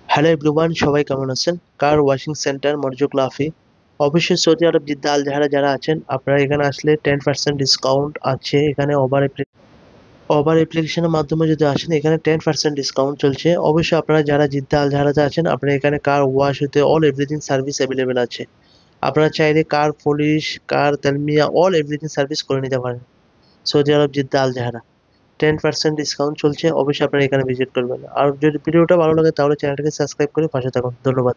Hello everyone, সবাই কেমন আছেন? কার ওয়াশিং সেন্টার মরজুক লাফি। অবশ্যই সৌদি আরব জিদ্দা আল জাহারা যারা আছেন আপনারা এখানে আসলে 10% ডিসকাউন্ট আছে। এখানে ওভার অ্যাপ্লিকেশনের মাধ্যমে যদি আসেন এখানে 10% ডিসকাউন্ট চলছে। অবশ্যই আপনারা যারা জিদ্দা আল জাহারাতে আছেন আপনারা এখানে কার ওয়াশ হতে অল এভরিথিং সার্ভিস অ্যাভেলেবেল আছে। আপনারা চাইলে কার পলিশ, কার তেলমিয়া অল এভরিথিং সার্ভিস করে নিতে পারেন। সৌদি আরব জিদ্দা আল জাহারা 10% ডিসকাউন্ট চলছে। অবশ্যই আপনারা এখানে ভিজিট করবেন। আর যদি ভিডিওটা ভালো লাগে তাহলে চ্যানেলটাকে সাবস্ক্রাইব করে পাশে থাকুন। ধন্যবাদ।